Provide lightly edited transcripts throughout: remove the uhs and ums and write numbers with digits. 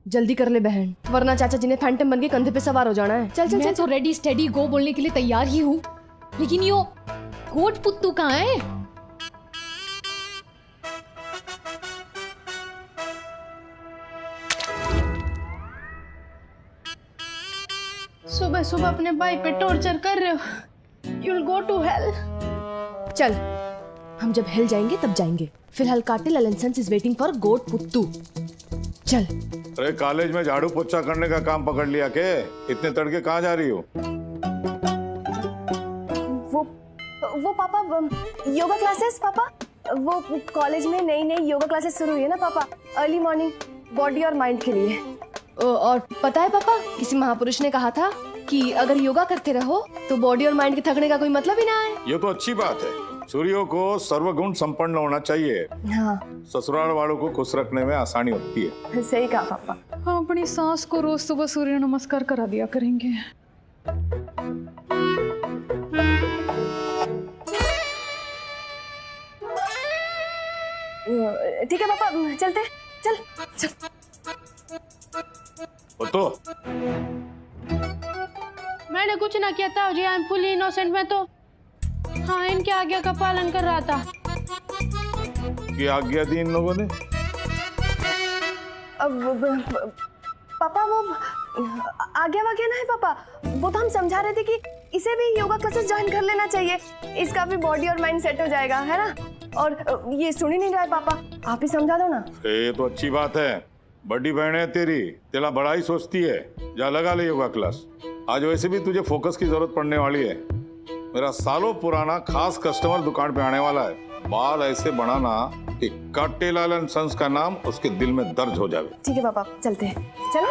जल्दी कर ले बहन, वरना चाचा जी ने फैंटम बन के कंधे पे सवार हो जाना है। चल चल मैं चल तो रेडी स्टेडी गो बोलने के लिए तैयार ही हूँ, लेकिन यो कोट पुत्तू कहाँ है? सुबह सुबह अपने भाई पे टॉर्चर कर रहे हो। You'll go to hell. चल, हम जब हिल जाएंगे तब जाएंगे। फिलहाल कार्टिल एलेंसन्स इज वेटिंग फॉर गोट पुत्तू। चल। अरे कॉलेज में झाड़ू पोछा करने का काम पकड़ लिया के? इतने तड़के कहाँ जा रही हो? वो पापा योगा क्लासेस पापा, वो कॉलेज में नई नई योगा क्लासेस शुरू हुई है ना पापा, अर्ली मॉर्निंग बॉडी और माइंड के लिए। और पता है पापा, किसी महापुरुष ने कहा था कि अगर योगा करते रहो तो बॉडी और माइंड के थकने का कोई मतलब ही ना है। ये तो अच्छी बात है। सूर्यों को सर्वगुण संपन्न होना चाहिए। हाँ ससुराल वालों को खुश रखने में आसानी होती है। सही कहा पापा। हम अपनी सास को रोज सुबह सूर्य नमस्कार करा दिया करेंगे। ठीक है पापा, चलते चल चल। तो मैंने कुछ ना किया था जी, आई एम फुली इनोसेंट। मैं तो हाँ इनके आज्ञा का पालन कर रहा था। ये आज्ञा दी इन लोगों ने? पापा वो आज्ञा वाज्ञा ना है पापा, वो तो हम समझा रहे थे कि इसे भी योगा क्लासेस ज्वाइन कर लेना चाहिए, इसका भी बॉडी और माइंड सेट हो जाएगा, है ना। और ये सुन ही नहीं रहा है पापा, आप ही समझा दो ना। ये तो अच्छी बात है। बड़ी बहन है तेरी, तेरा बड़ा ही सोचती है। जा लगा ले योगा क्लास। आज वैसे भी तुझे फोकस की जरूरत पड़ने वाली है। मेरा सालों पुराना खास कस्टमर दुकान पे आने वाला है। बाल ऐसे बनाना कि कार्टिल एंड सन्स का नाम उसके दिल में दर्ज हो जाए। ठीक है पापा, चलते हैं। चलो।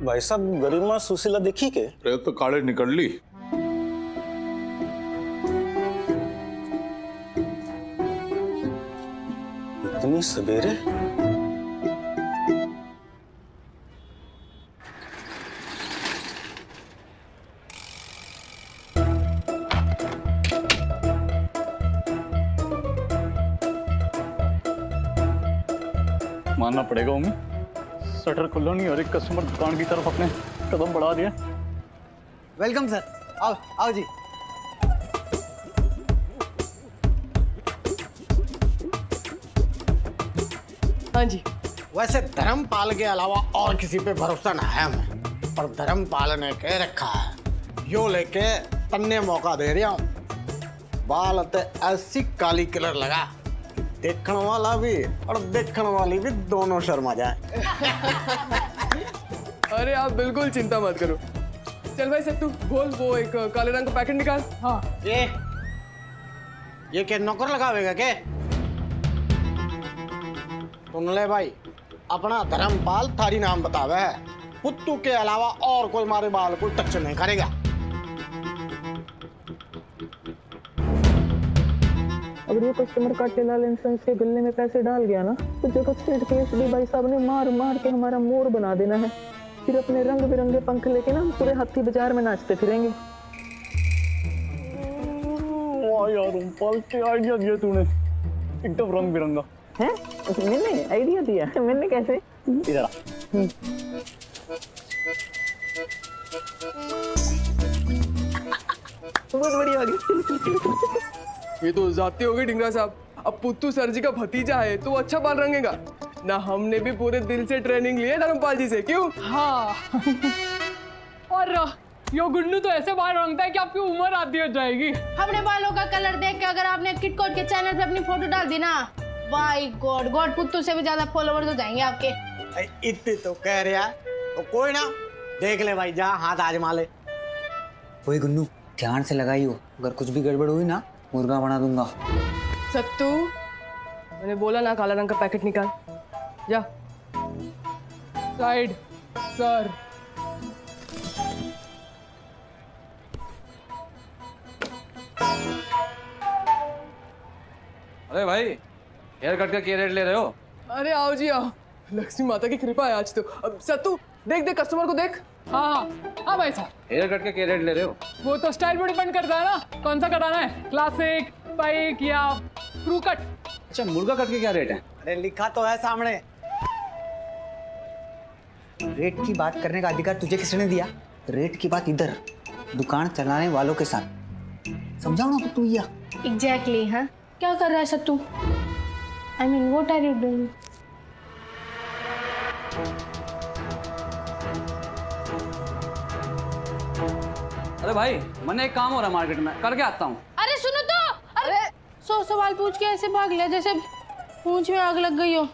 भाई साहब, गरिमा सुशीला देखी के? अरे तो काले निकल ली। इतनी सवेरे? मानना पड़ेगा उम्मी, शटर खुला नहीं और एक कस्टमर दुकान की तरफ अपने कदम बढ़ा दिया। वेलकम सर, आओ आओ जी। हाँ जी। वैसे धर्मपाल के अलावा और किसी पे भरोसा ना है हमें, पर धर्मपाल ने कह रखा है यो लेके तन्ने मौका दे रहा हूँ। बाल ते ऐसी काली कलर लगा कि देखने वाला भी और देखने वाली भी दोनों शर्मा जाए। अरे आप बिल्कुल चिंता मत करो। चल भाई सत्तू, बोल वो एक काले रंग का पैकेट निकाल। हाँ। ये क्या नौकर लगावेगा के? सुन ले भाई, अपना धर्मपाल थारी नाम बतावे है, पुत्तू के अलावा और कोई मारे बाल को टच नहीं करेगा। अगर ये कस्टमर कार्टिल एलेंसन्स के गले में पैसे डाल गया ना, तो जगत स्टेट के एसडी भाई साहब ने मार मार के हमारा मोर बना देना है। फिर अपने रंग बिरंगे पंख लेके ना हम पूरे हाथी बाजार में नाचते फिरेंगे। वाह यार रामपाल, क्या आइडिया दिया तूने, एकदम रंग बिरंगा है। मैंने आइडिया दिया? मैंने कैसे? इधर आ। बहुत बढ़िया आ गई। ये तो जाती होगी ढिंगरा साहब। अब पुत्तू सर जी का भतीजा है तो अच्छा बाल रंगेगा ना। हमने भी पूरे दिल से ट्रेनिंग ली है धर्मपाल जी से, क्यों? हाँ। और यो गुन्नू तो ऐसे बाल रंगता है कि आपकी उम्र आधी हो जाएगी। अपने बालों का कलर देख के अगर आपने किटकोट के चैनल पे अपनी फोटो डाल दी ना, बाय गॉड, गॉड पुत्तू से भी ज्यादा फॉलोवर्स हो जाएंगे आपके। इतने तो कह रहा है तो कोई ना, देख ले भाई, जा हाथ आजमा ले। ओए गुन्नू, ध्यान से लगाइयो, अगर कुछ भी गड़बड़ हुई ना मुर्गा बना दूंगा। सत्तू, मैंने बोला ना काला रंग का पैकेट निकाल। जा। Side sir. अरे भाई, हेयर कट का क्या रेट ले रहे हो? अरे आओ जी आओ, लक्ष्मी माता की कृपा है आज तो। अब सत्तू देख देख कस्टमर को देख। हाँ हाँ हाँ भाई साहब, हेयर कट के क्या रेट ले रहे हो? वो तो स्टाइल पर डिपेंड करता है ना, कौन सा कराना है, क्लासिक, स्पाइक या क्रू कट। अच्छा, मुर्गा कट के क्या रेट है? अरे लिखा तो है सामने। रेट की बात करने का अधिकार तुझे किसने दिया? रेट की बात इधर दुकान चलाने वालों के साथ समझाओ ना तू या। एग्जैक्टली। हाँ, क्या कर रहा है Sattu? I mean what are you doing? अरे भाई, मैंने एक काम हो रहा है मार्केट में, करके आता हूँ। अरे सुनो तो, अरे 100 सवाल पूछ के ऐसे भाग लिया जैसे पूंछ में आग लग गई हो।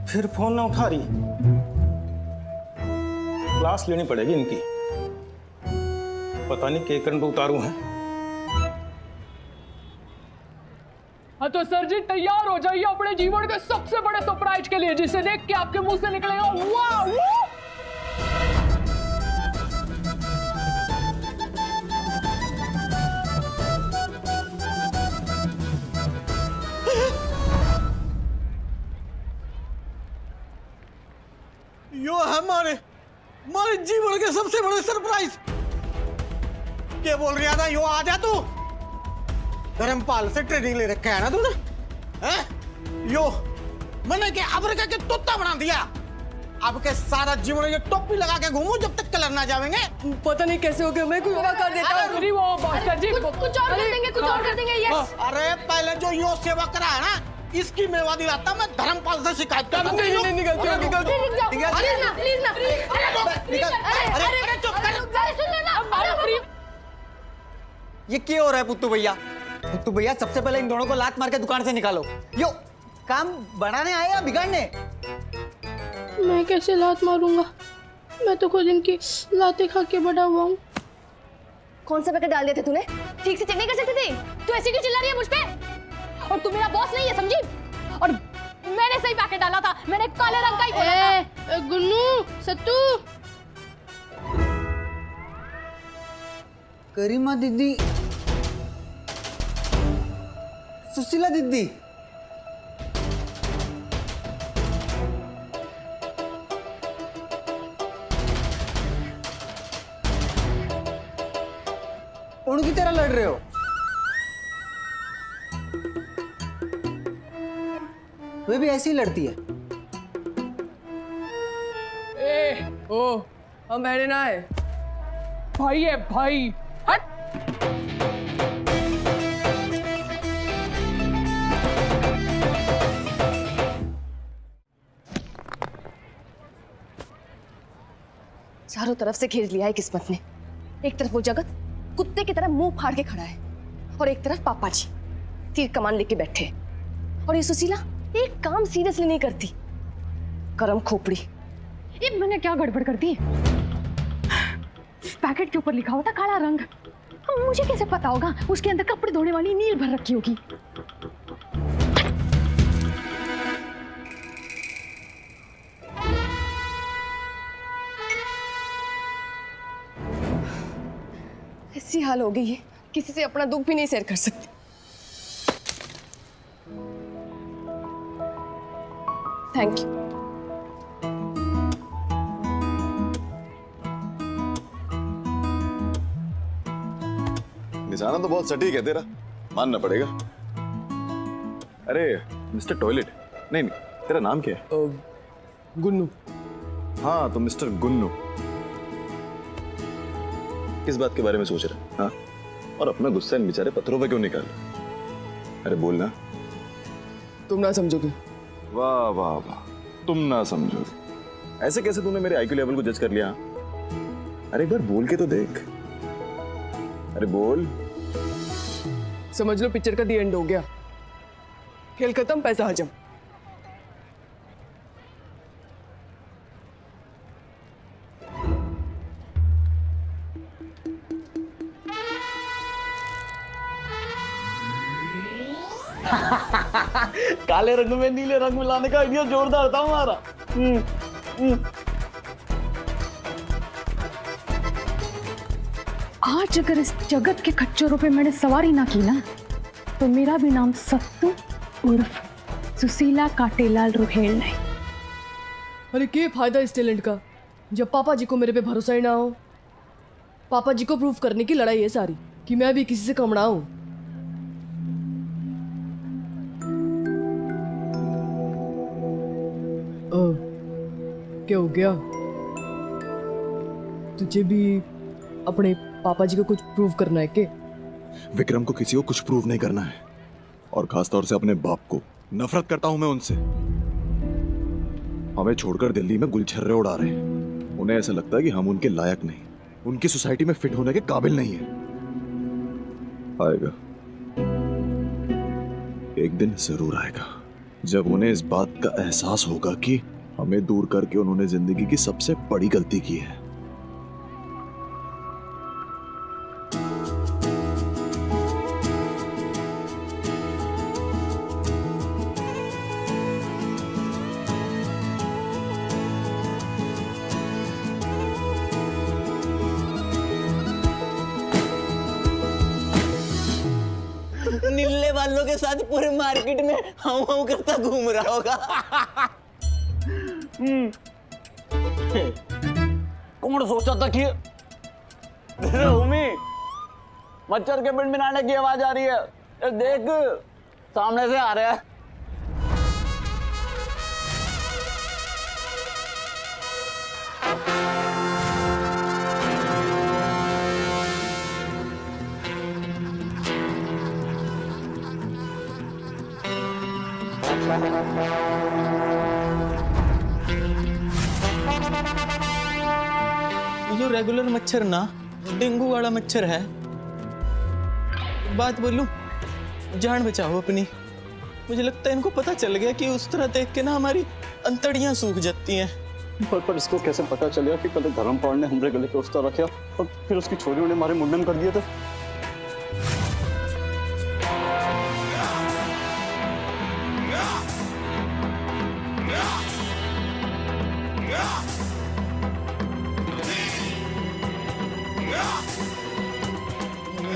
फिर फोन ना उठा रही। क्लास लेनी पड़ेगी इनकी। पता नहीं के करंट पे उतारू हैं। हाँ तो सर जी तैयार हो जाइए अपने जीवन के सबसे बड़े सरप्राइज के लिए, जिसे देख के आपके मुंह से निकलेगा वाह। यो है हमारे जीवन के सबसे बड़े सरप्राइज। क्या बोल रहा था? यो आ जा तू। धर्मपाल से ट्रेनिंग ले रखा है ना तूने? हैं? यो मैंने क्या अफ्रीका के तोता बना दिया। अब के सारा जीवन ये टोपी लगा के घूमू जब तक कलर ना जाएंगे। पता नहीं कैसे हो गया, मैं कोई और कर देता हूँ। अरे वो मास्टर जी कुछ और कर देंगे, कुछ और कर देंगे। यस। अरे पहले जो यो सेवा करा है ना, इसकी मेवा दिलाता मैं धर्मपाल से शिकायत कर। नहीं निकलती। प्लीज ना। अरे चुप कर। ये क्या हो रहा है पुत्तू भैया? पुत्तू भैया, सबसे पहले इन दोनों को लात मार के दुकान से निकालो। यो काम बनाने आए या बिगाड़ने? मैं कैसे लात मारूंगा? मैं तो खुद इनकी लातें खा के बड़ा हुआ हूँ। कौन सा पैकेट डाल दिए थे तूने? ठीक से चेक नहीं कर सकती थी? तू ऐसे क्यों चिल्ला रही है मुझ पे? और तू मेरा बॉस नहीं है, समझी? और मैंने सही पैकेट डाला था, मैंने काले रंग का ही बोला था। गुन्नू, सत्तू। करीमा दीदी, सुशीला दीदी, उनकी तरह लड़ रहे हो? वे भी ऐसी ही लड़ती है। ओ, हम बहने ना है। भाई है भाई। हट। चारों तरफ से घेर लिया है किस्मत ने। एक तरफ वो जगत कुत्ते की तरह मुंह फाड़ के खड़ा है, और एक तरफ पापा जी तीर कमान लेके बैठे। और ये सुशीला एक काम सीरियसली नहीं करती। करम खोपड़ी। ये मैंने क्या गड़बड़ कर दी? पैकेट के ऊपर लिखा हुआ था काला रंग। मुझे कैसे पता होगा उसके अंदर कपड़े धोने वाली नील भर रखी होगी। ऐसी हाल हो गई है, किसी से अपना दुख भी नहीं शेयर कर सकती। Thank you. निशाना तो बहुत सटीक है तेरा, मानना पड़ेगा। अरे मिस्टर टॉयलेट, नहीं तेरा नाम क्या है? गुन्नू। हाँ तो मिस्टर गुन्नू, किस बात के बारे में सोच रहे हैं? हाँ, और अपना गुस्सा इन बेचारे पत्थरों पे क्यों निकाल रहे? अरे बोलना। तुम ना समझोगे। वाह वाह वाह, तुम ना समझोगे। ऐसे कैसे तूने मेरे आईक्यू लेवल को जज कर लिया? अरे एक बार बोल के तो देख। अरे बोल। समझ लो पिक्चर का दी एंड हो गया, खेल खत्म, पैसा हजम। काले रंग में नीले रंग मिलाने का आइडिया जोरदार था हमारा। आज अगर इस जगत के खच्चरों पे मैंने सवारी ना की ना, तो मेरा भी नाम सत्तू उर्फ सुशीला काटेलाल रुहेल नहीं। अरे क्या फायदा इस टैलेंट का जब पापा जी को मेरे पे भरोसा ही ना हो। पापा जी को प्रूव करने की लड़ाई है सारी कि मैं भी किसी से कम ना हूं। क्या हो गया? तुझे भी अपने पापा जी को कुछ प्रूव करना है क्या? विक्रम को किसी को कुछ प्रूव नहीं करना है, और खासतौर से अपने बाप को। नफरत करता हूं मैं उनसे। हमें छोड़कर दिल्ली में गुलछर्रे उड़ा रहे हैं। उन्हें ऐसा लगता है कि हम उनके लायक नहीं, उनकी सोसाइटी में फिट होने के काबिल नहीं है। आएगा, एक दिन जरूर आएगा, जब उन्हें इस बात का एहसास होगा कि हमें दूर करके उन्होंने जिंदगी की सबसे बड़ी गलती की है। नीले वालों के साथ पूरे मार्केट में हाउ हाउ करता घूम रहा होगा। कौन सोचा था कि भूमि मच्छर के बिन बनाने की आवाज आ रही है? ये देख, सामने से आ रहा है। ये जो रेगुलर मच्छर ना, डेंगू वाला मच्छर है। बात बोलूं, जान बचाओ अपनी। मुझे लगता है इनको पता चल गया कि उस तरह देख के ना हमारी अंतड़ियां सूख जाती हैं। पर इसको कैसे पता चलेगा कि पहले धर्मपाल ने हमरे गले पे उस तरह रखा और फिर उसकी छोरियों ने हमारे मुंडन कर दिए थे?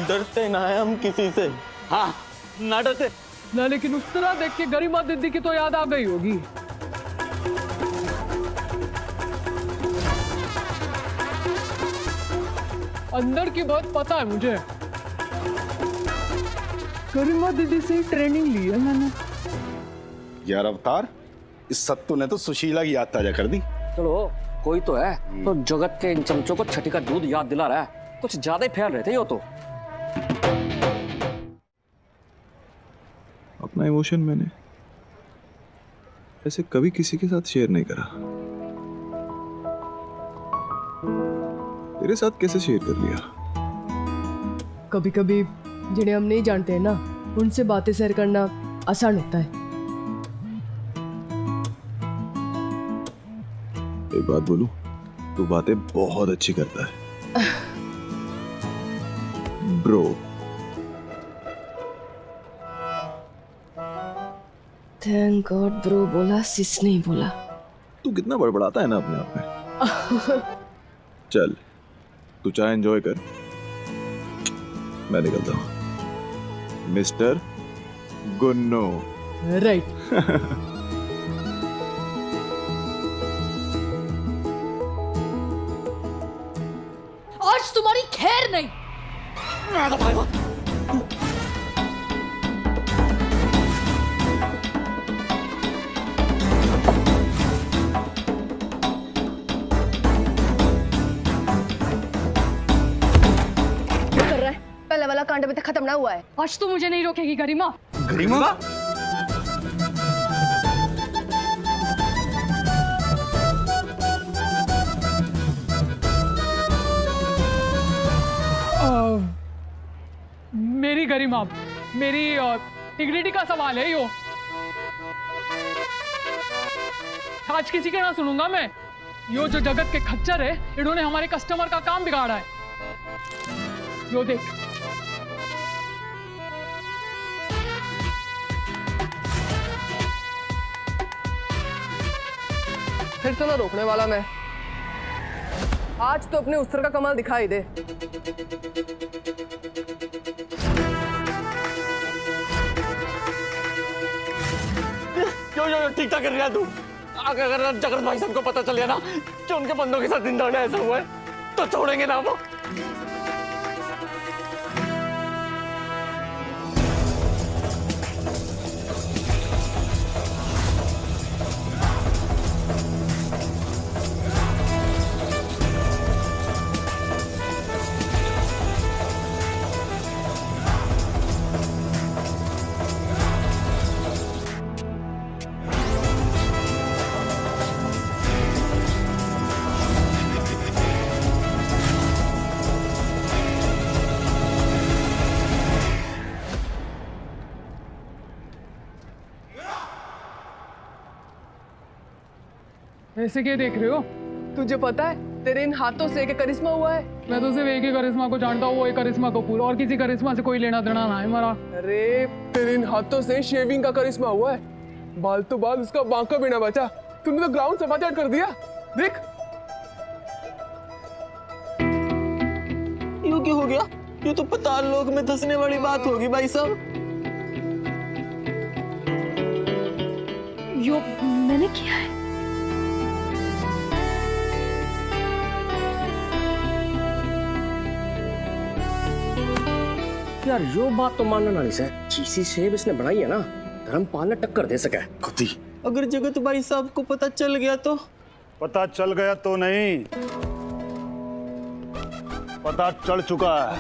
डरते ना है हम किसी से। हाँ, ना डरते ना, लेकिन उस तरह देख के गरिमा दीदी की तो याद आ गई होगी। अंदर की बात पता है मुझे। गरिमा दीदी से ट्रेनिंग ली है मैंने। यार अवतार, इस सत्तू ने तो सुशीला की याद ताजा कर दी। चलो कोई तो है, तो जगत के इन चमचों को छठी का दूध याद दिला रहा है। कुछ ज्यादा ही फैल रहे थे ये तो। अपना इमोशन मैंने ऐसे कभी किसी के साथ शेयर नहीं करा। तेरे साथ कैसे शेयर कर लिया? कभी कभी जिन्हें हम नहीं जानते हैं ना, उनसे बातें शेयर करना आसान होता है। एक बात बोलूं, तू बातें बहुत अच्छी करता है ब्रो। थैंक गॉड ब्रो बोला, सिस नहीं बोला। तू कितना बड़बड़ाता है ना अपने आप में। चल, तू चाय एंजॉय कर, मैं निकलता हूं। मिस्टर गुन्नो। राइट। आज तुम्हारी खैर नहीं। कांड अभी तक खत्म ना हुआ है। आज तो मुझे नहीं रोकेगी गरिमा। गरिमा? मेरी गरिमा, मेरी डिग्निटी का सवाल है यो। आज किसी के ना सुनूंगा मैं। यो जो जगत के खच्चर है, इन्होंने हमारे कस्टमर का काम बिगाड़ा है। यो देख, फिर तो ना रोकने वाला मैं। आज तो अपने उस्तर का कमाल दिखाई दे। क्यों ठीक ठाक कर रहा है तू? अगर जगत भाई साहब को पता चल गया ना कि उनके बंदों के साथ इंदौड़ा ऐसा हुआ है तो छोड़ेंगे ना वो। ऐसे क्या देख रहे हो? तुझे पता है तेरे इन हाथों से एक करिश्मा हुआ है। मैं तो सिर्फ एक ही करिश्मा को जानता हूँ, वो एक करिश्मा कपूर। और किसी करिश्मा से कोई लेना देना ना है हमारा। अरे तेरे इन हाथों से शेविंग का करिश्मा हुआ है। बाल तो बाल, उसका बांका भी ना बचा। तूने तो ग्राउंड समाचार कर दिया। देख यूं क्यों हो गया? ये तो पाताल लोक में धंसने वाली बात होगी भाई साहब। यो मैंने किया है। यार यो बात तो मानना नहीं से, चीसी सेब इसने बनाई है ना, धर्मपाल ने टक्कर दे सका है। खुदी अगर जगत भाई साहब को पता चल गया तो? पता चल गया तो नहीं, पता चल चुका है।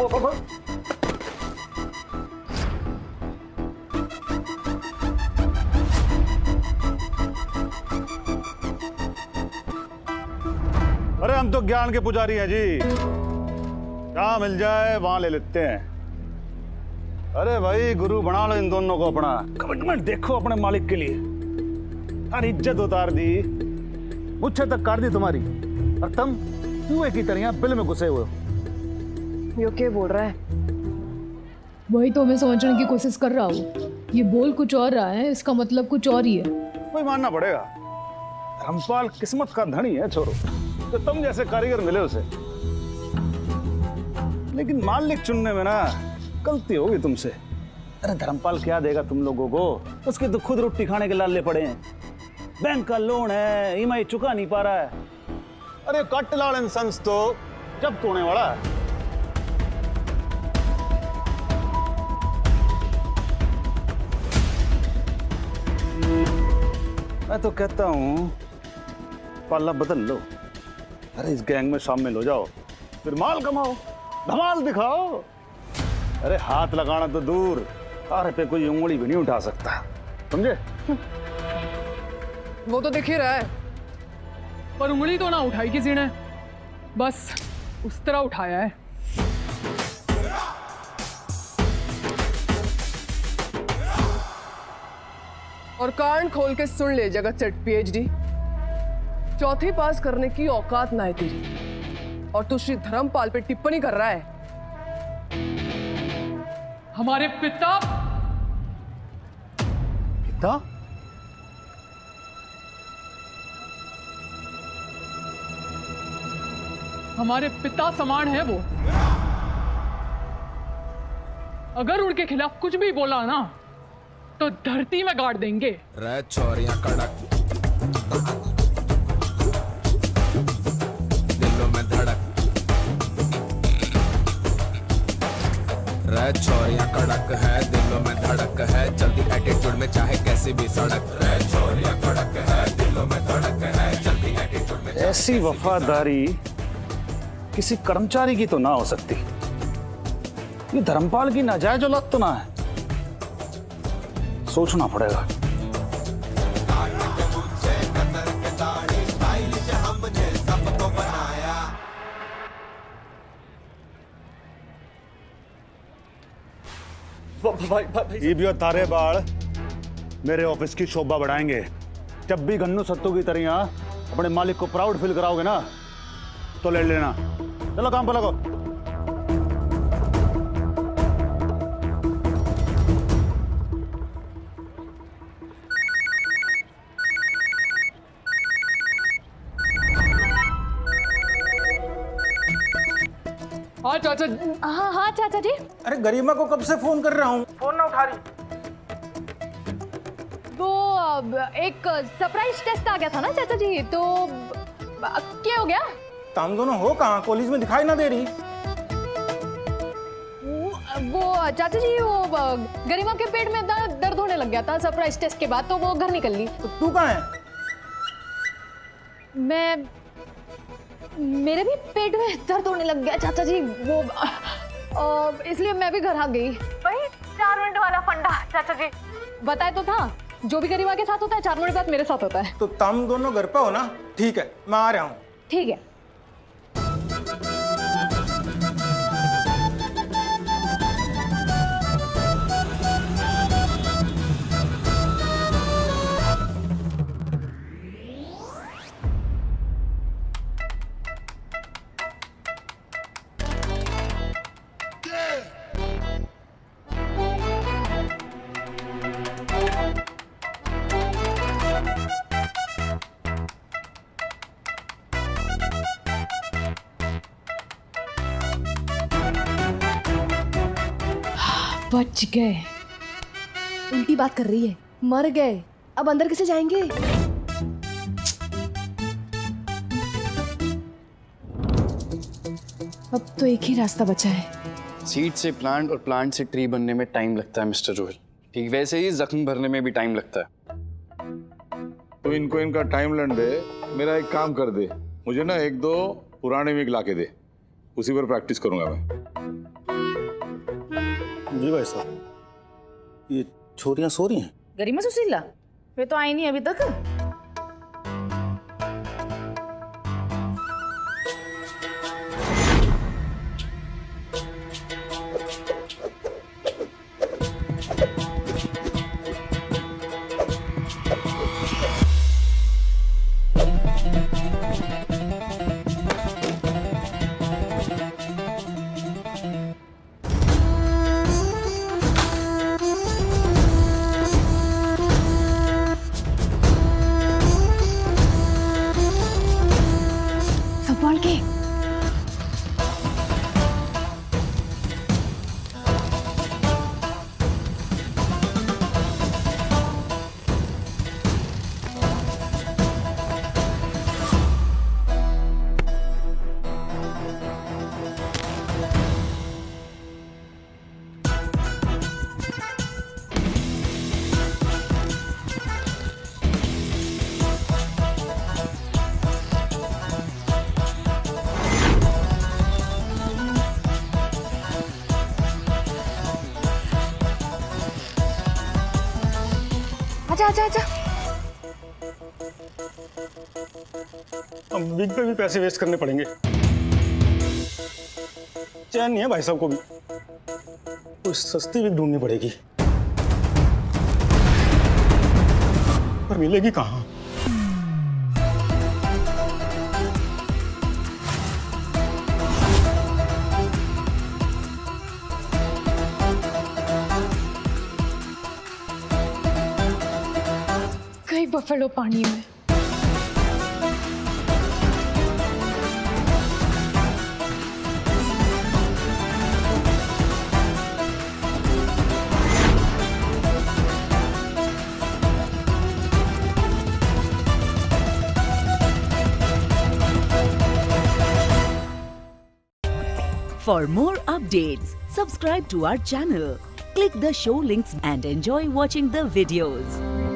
अरे हम तो ज्ञान के पुजारी हैं जी, जहां मिल जाए वहां ले लेते हैं। अरे भाई गुरु बना लो इन दोनों को अपना। कमिटमेंट देखो अपने मालिक के लिए। सारी इज्जत उतार दी, मुझे तक काट दी तुम्हारी, और तुम कुएं की तरह बिल में घुसे हुए हो। यो क्या बोल रहा है? वही तो मैं समझने की कोशिश कर रहा हूँ। ये बोल कुछ और रहा है, इसका मतलब कुछ और ही है। वही मानना पड़ेगा, धर्मपाल किस्मत का धनी है छोरो, तो तुम जैसे कारीगर मिले उसे। लेकिन मालिक चुनने में ना गलती होगी तुमसे। अरे धर्मपाल क्या देगा तुम लोगों को? उसके तो खुद रोटी खाने के लाले पड़े हैं। बैंक का लोन है, ईएमआई चुका नहीं पा रहा है। अरे कट लाल इंसान तो जब तोड़ने वाला है। मैं तो कहता हूं पाला बदल लो। अरे इस गैंग में शामिल हो जाओ, फिर माल कमाओ, धमाल दिखाओ। अरे हाथ लगाना तो दूर, तारे पे कोई उंगली भी नहीं उठा सकता, समझे? वो तो दिख ही रहा है। पर उंगली तो ना उठाई किसी ने, बस उस तरह उठाया है। और कान खोल के सुन ले जगत सेठ पीएचडी, चौथी पास करने की औकात ना है तेरी, और तू श्री धर्मपाल पे टिप्पणी कर रहा है। हमारे पिता हमारे पिता समान है वो। अगर उनके खिलाफ कुछ भी बोला ना तो धरती में गाड़ देंगे। चोरियां कड़क, दिलों में धड़क, चोरियां कड़क है, दिलों में धड़क है, जल्दी एटीट्यूड में चाहे कैसी भी सड़क। चोरियां कड़क है, दिलों में धड़क है, जल्दी एटीट्यूड में। ऐसी वफादारी किसी कर्मचारी की तो ना हो सकती। ये धर्मपाल की नाजायज औलाद तो ना है? सोचना पड़ेगा। ये भी और तारे बाल मेरे ऑफिस की शोभा बढ़ाएंगे। जब भी गन्नू सत्तू की तरह अपने मालिक को प्राउड फील कराओगे ना तो ले लेना। चलो काम पर लगो। हाँ चाचा। हाँ हाँ चाचा जी। अरे गरिमा को कब से फोन कर रहा हूँ, फोन ना उठा रही। वो एक सरप्राइज टेस्ट आ गया था ना चाचा जी, तो क्या हो गया? तुम दोनों हो कहाँ? कॉलेज में दिखाई ना दे रही। वो चाचा जी, वो गरिमा के पेट में दर्द होने लग गया था सरप्राइज टेस्ट के बाद, तो वो घर निकल ली। तो तू कहाँ है? मेरे भी पेट में दर्द होने लग गया चाचा जी, वो इसलिए मैं भी घर आ गई। वही 4 मिनट वाला फंडा चाचा जी, बताए तो था, जो भी गरिमा के साथ होता है 4 मिनट बाद मेरे साथ होता है। तो तुम दोनों घर पे हो ना? ठीक है, मैं आ रहा हूँ। ठीक है। बच गए। उल्टी बात कर रही है। मर गए, अब अंदर कैसे जाएंगे? अब तो एक ही रास्ता बचा है। सीड से प्लांट और प्लांट से ट्री बनने में टाइम लगता है मिस्टर रोहिल, ठीक वैसे ही जख्म भरने में भी टाइम लगता है। तो इनको इनका टाइम लैंड दे, मेरा एक काम कर दे, मुझे ना 1-2 पुराने विग ला के दे, उसी पर प्रैक्टिस करूंगा मैं। जी भाई साहब, ये छोरियां सो रही हैं? गरिमा सुशीला वे तो आई नहीं अभी तक। संभाल के। आजा आजा आजा। अब विग पे भी पैसे वेस्ट करने पड़ेंगे। चैन नहीं है भाई साहब को भी, कुछ सस्ती विग ढूंढनी पड़ेगी, पर मिलेगी कहाँ? कई बफेलो पानी में। For more updates, subscribe to our channel, click the show links and enjoy watching the videos.